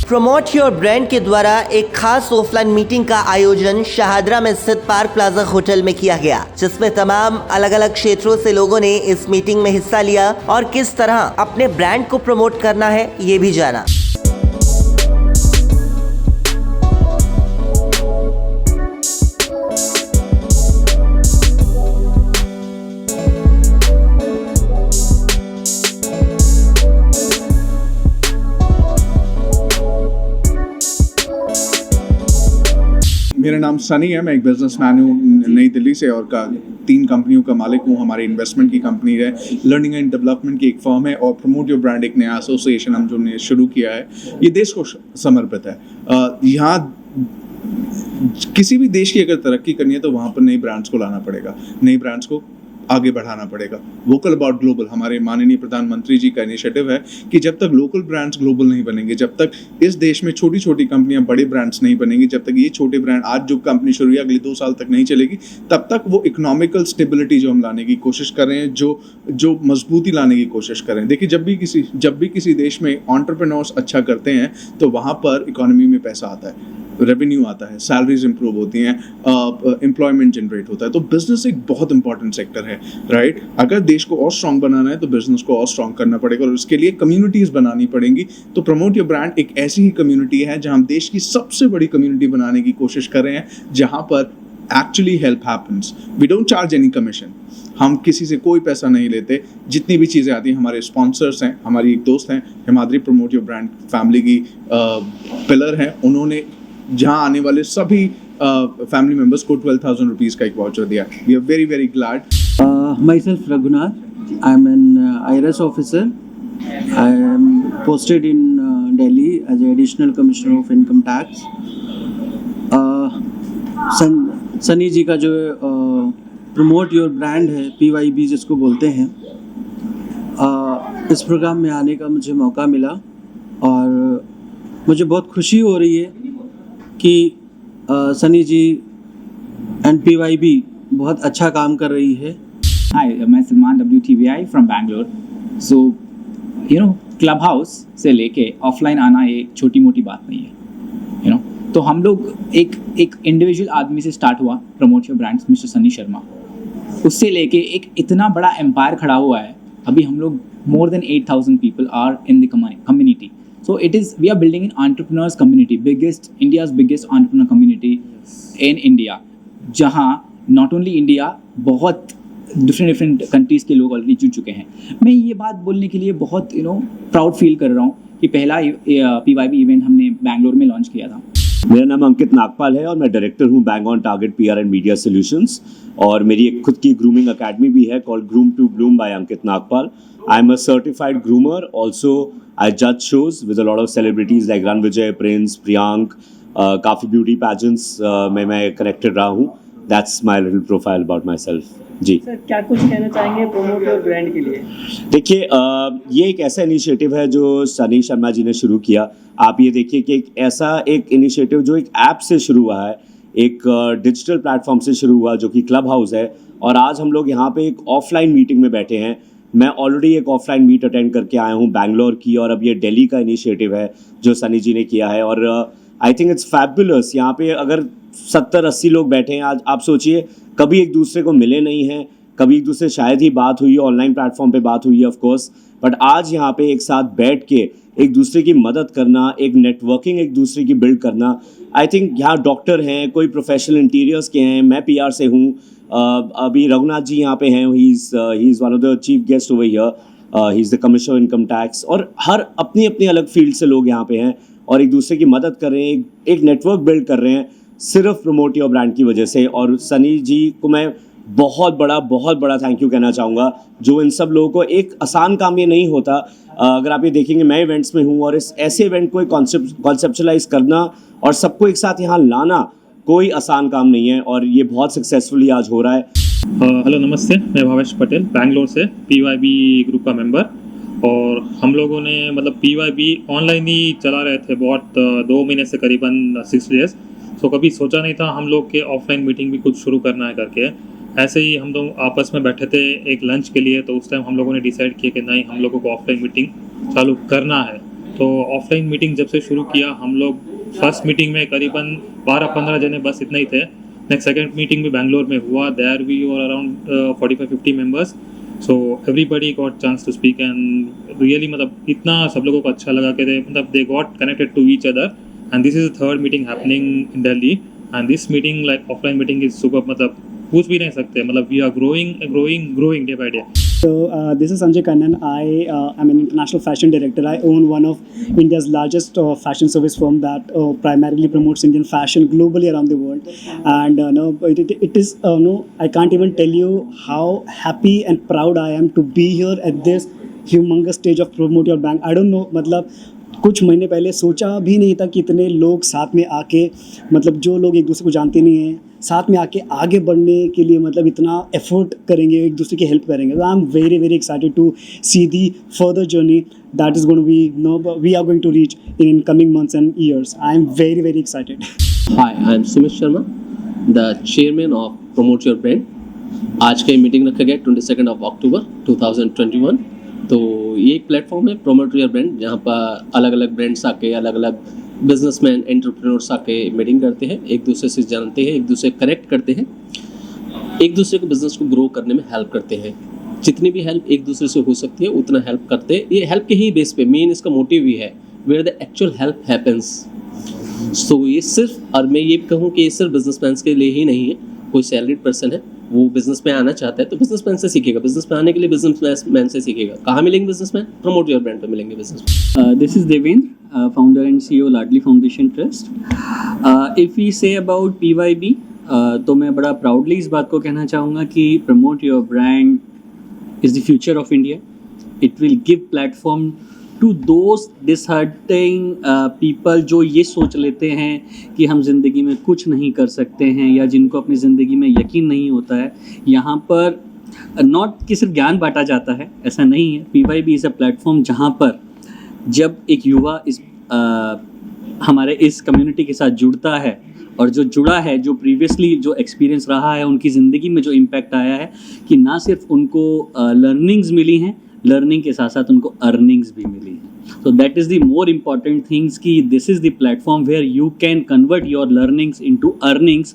Promote your brand के द्वारा एक खास ऑफलाइन मीटिंग का आयोजन शाहदरा में स्थित पार्क प्लाजा होटल में किया गया, जिसमें तमाम अलग अलग क्षेत्रों से लोगों ने इस मीटिंग में हिस्सा लिया और किस तरह अपने ब्रांड को प्रमोट करना है ये भी जाना। मेरा नाम सनी है। मैं एक बिजनेसमैन हूँ नई दिल्ली से और 3 कंपनियों का मालिक हूँ। हमारी इन्वेस्टमेंट की कंपनी है, लर्निंग एंड डेवलपमेंट की एक फर्म है और प्रमोट योर ब्रांड एक नया एसोसिएशन हम जो ने शुरू किया है। ये देश को समर्पित है। यहाँ किसी भी देश की अगर तरक्की करनी है तो वहाँ पर नए ब्रांड्स को लाना पड़ेगा, नए ब्रांड्स को आगे बढ़ाना पड़ेगा। वोकल अबाउट ग्लोबल हमारे माननीय प्रधानमंत्री जी का इनिशिएटिव है कि जब तक लोकल ब्रांड्स ग्लोबल नहीं बनेंगे, जब तक इस देश में छोटी छोटी कंपनियां बड़े ब्रांड्स नहीं बनेंगी, जब तक ये छोटे ब्रांड आज जो कंपनी शुरू हुई अगले 2 साल तक नहीं चलेगी, तब तक वो इकोनॉमिकल स्टेबिलिटी जो हम लाने की कोशिश कर रहे हैं, जो मजबूती लाने की कोशिश कर रहे हैं। देखिए, जब भी किसी देश में एंटरप्रेन्योर्स अच्छा करते हैं तो वहाँ पर इकोनॉमी में पैसा आता है, रेवेन्यू आता है, सैलरीज इंप्रूव होती हैं, एम्प्लॉयमेंट जनरेट होता है। तो बिजनेस एक बहुत इंपॉर्टेंट सेक्टर है, राइट। अगर देश को और स्ट्रांग बनाना है तो बिजनेस को और स्ट्रांग करना पड़ेगा और उसके लिए कम्युनिटीज बनानी पड़ेंगी। तो प्रमोट योर ब्रांड एक ऐसी ही कम्युनिटी है जहां हम देश की सबसे बड़ी कम्युनिटी बनाने की कोशिश कर रहे हैं, जहां पर actually help happens. We don't charge any commission, हम किसी से कोई पैसा नहीं लेते। जितनी भी चीज़ें आती हैं, हमारे स्पॉन्सर्स हैं, हमारी एक दोस्त हैं Himadri, promote your brand family की पिलर हैं। उन्होंने जहाँ आने वाले सभी फैमिली मेंबर्स को 12,000 रुपीज़ का एक वाउचर दिया। We are very very glad. Myself Raghunath, I am an IRS officer. I am posted in Delhi as an additional commissioner of income tax. Sunny ji का जो प्रमोट योर ब्रांड है, PYB जिसको बोलते हैं, इस प्रोग्राम में आने का मुझे मौका मिला और मुझे बहुत खुशी हो रही है कि सनी जी एंड PYB बहुत अच्छा काम कर रही है। Hi, मैं Salman WTVI from Bangalore. So club house से लेके ऑफलाइन आना ये छोटी मोटी बात नहीं है, तो हम लोग एक इंडिविजुअल आदमी से स्टार्ट हुआ promote your brands, mister Sunny Sharma. उससे लेके एक इतना बड़ा एम्पायर खड़ा हुआ है। अभी हम लोग more than 8,000 people are in the community. So we are building an entrepreneurs community, India's biggest entrepreneur community in India, जहाँ not only India, बहुत different countries के लोग ऑलरेडी जुड़ चुके हैं। मैं ये बात बोलने के लिए बहुत प्राउड फील कर रहा हूँ कि पहला PYB इवेंट हमने बैंगलोर में लॉन्च किया था। मेरा नाम अंकित नागपाल है और मैं डायरेक्टर हूँ bank on target PR and media solutions, और मेरी एक खुद की ग्रूमिंग अकेडमी भी है called groom to bloom by Ankit Nagpal. I am a certified groomer, also I जज shows with a lot of celebrities like Rannvijay, Prince, Priyank, काफ़ी ब्यूटी पैजेंट्स में मैं कनेक्टेड रहा हूँ। That's my little profile about myself. जी sir, क्या कुछ कहना चाहेंगे प्रमोट योर ब्रांड के लिए? देखिए, ये एक ऐसा इनिशिएटिव है जो सनी शर्मा जी ने शुरू किया। आप ये देखिए कि एक ऐसा एक इनिशिएटिव जो एक ऐप से शुरू हुआ है, एक डिजिटल प्लेटफॉर्म से शुरू हुआ जो कि क्लब हाउस है, और आज हम लोग यहाँ पे एक ऑफलाइन मीटिंग में बैठे हैं। मैं ऑलरेडी एक ऑफलाइन मीट अटेंड करके आया हूँ बैंगलोर की, और अब ये दिल्ली का इनिशिएटिव है जो सनी जी ने किया है, और आई थिंक इट्स फैबुलस। यहाँ पे अगर 70-80 लोग बैठे हैं आज, आप सोचिए, कभी एक दूसरे को मिले नहीं हैं, कभी एक दूसरे शायद ही बात हुई है, ऑनलाइन प्लेटफॉर्म पे बात हुई है ऑफ कोर्स, बट आज यहाँ पे एक साथ बैठ के एक दूसरे की मदद करना, एक नेटवर्किंग एक दूसरे की बिल्ड करना। आई थिंक यहाँ डॉक्टर हैं, कोई प्रोफेशनल इंटीरियर्स के हैं, मैं PR से हूँ, अभी रघुनाथ जी यहाँ पे हैं, he is one of the chief guest over here, he is the commissioner income tax, और हर अपनी अपनी अलग फील्ड से लोग यहाँ पे हैं और एक दूसरे की मदद कर रहे हैं, एक नेटवर्क बिल्ड कर रहे हैं सिर्फ प्रमोट योर ब्रांड की वजह से। और सनी जी को मैं बहुत बड़ा थैंक यू कहना चाहूँगा, जो इन सब लोगों को, एक आसान काम ये नहीं होता। अगर आप ये देखेंगे, मैं इवेंट्स में हूँ और इस ऐसे इवेंट को कॉन्सेप्चुलाइज करना और सबको एक साथ यहाँ लाना कोई आसान काम नहीं है, और ये बहुत सक्सेसफुली आज हो रहा है। हेलो, नमस्ते, मैं भावेश पटेल बैंगलोर से, PYB ग्रुप का मेंबर। और हम लोगों ने PYB ऑनलाइन ही चला रहे थे बहुत 2 महीने से, करीबन 6 डेज। सो कभी सोचा नहीं था हम लोग के ऑफलाइन मीटिंग भी कुछ शुरू करना है करके। ऐसे ही हम लोग आपस में बैठे थे एक लंच के लिए, तो उस टाइम हम लोगों ने डिसाइड किया कि नहीं, हम लोगों को ऑफलाइन मीटिंग चालू करना है। तो ऑफलाइन मीटिंग जब से शुरू किया हम लोग फर्स्ट मीटिंग में करीबन 12-15 जने बस इतना ही थे। नेक्स्ट सेकंड मीटिंग भी बैंगलोर में हुआ, there we were around 45-50 members, so everybody got chance to speak and really मतलब इतना सब लोगों को अच्छा लगा कि they got connected to each other and this is the third meeting happening in Delhi and this meeting like offline meeting is super, मतलब पूछ भी नहीं सकते, मतलब we are growing day by day. So this is Sanjay Kannan. I'm an international fashion director. I own one of India's largest fashion service firm that primarily promotes Indian fashion globally around the world. And no, it is no, I can't even tell you how happy and proud I am to be here at this humongous stage of Promote Your Brand. I don't know, मतलब कुछ महीने पहले सोचा भी नहीं था कि इतने लोग साथ में आके, मतलब जो लोग एक दूसरे को जानते नहीं हैं, साथ में आके आगे बढ़ने के लिए मतलब इतना एफर्ट करेंगे, एक दूसरे की हेल्प करेंगे। I am very very excited to see the further journey that is going to be we are going to reach in coming months and years. I am very very excited. Hi, I am Sumit Sharma, the chairman of Promote Your Brand. आज का meeting रखा गया 22 अक्टूबर 2021। तो ये एक platform है promote your brand, जहाँ पर अलग अलग ब्रांड्स आके, अलग अलग बिजनेसमैन एंटरप्रेन्योर्स आके मीटिंग करते हैं, एक दूसरे से जानते हैं, एक दूसरे कनेक्ट करते हैं, एक दूसरे को बिजनेस को ग्रो करने में हेल्प करते हैं। जितनी भी हेल्प एक दूसरे से हो सकती है उतना हेल्प करते हैं। ये हेल्प के ही बेस पे मेन इसका मोटिव ही है where the actual help happens. So ये सिर्फ, और मैं ये कहूँ कि ये सिर्फ बिजनेसमैन के लिए ही नहीं है, कोई सैलरीड पर्सन है वो बिजनेस में आना चाहता है तो बिजनेसमैन से सीखेगा, बिजनेस में आने के लिए बिजनेसमैन से सीखेगा। कहाँ मिलेंगे बिजनेसमैन? प्रमोट योर ब्रांड पे मिलेंगे businessman. This is Devendra, founder and CEO Ladli Foundation Trust. If we say about PYB, तो मैं बड़ा प्राउडली इस बात को कहना चाहूँगा कि promote your brand is the future of India. It will give platform to those disheartening people जो ये सोच लेते हैं कि हम ज़िंदगी में कुछ नहीं कर सकते हैं, या जिनको अपनी ज़िंदगी में यकीन नहीं होता है। यहाँ पर नॉट कि सिर्फ ज्ञान बांटा जाता है, ऐसा नहीं है। PYB इज़ अ प्लेटफॉर्म जहाँ पर जब एक युवा इस हमारे इस कम्युनिटी के साथ जुड़ता है, और जो जुड़ा है, जो प्रीवियसली जो एक्सपीरियंस रहा है, उनकी ज़िंदगी में जो इम्पैक्ट आया है कि ना सिर्फ उनको लर्निंग्स मिली हैं, लर्निंग के साथ साथ उनको अर्निंग्स भी मिली हैं। So that is the more important things कि this is the platform where you can convert your learnings into earnings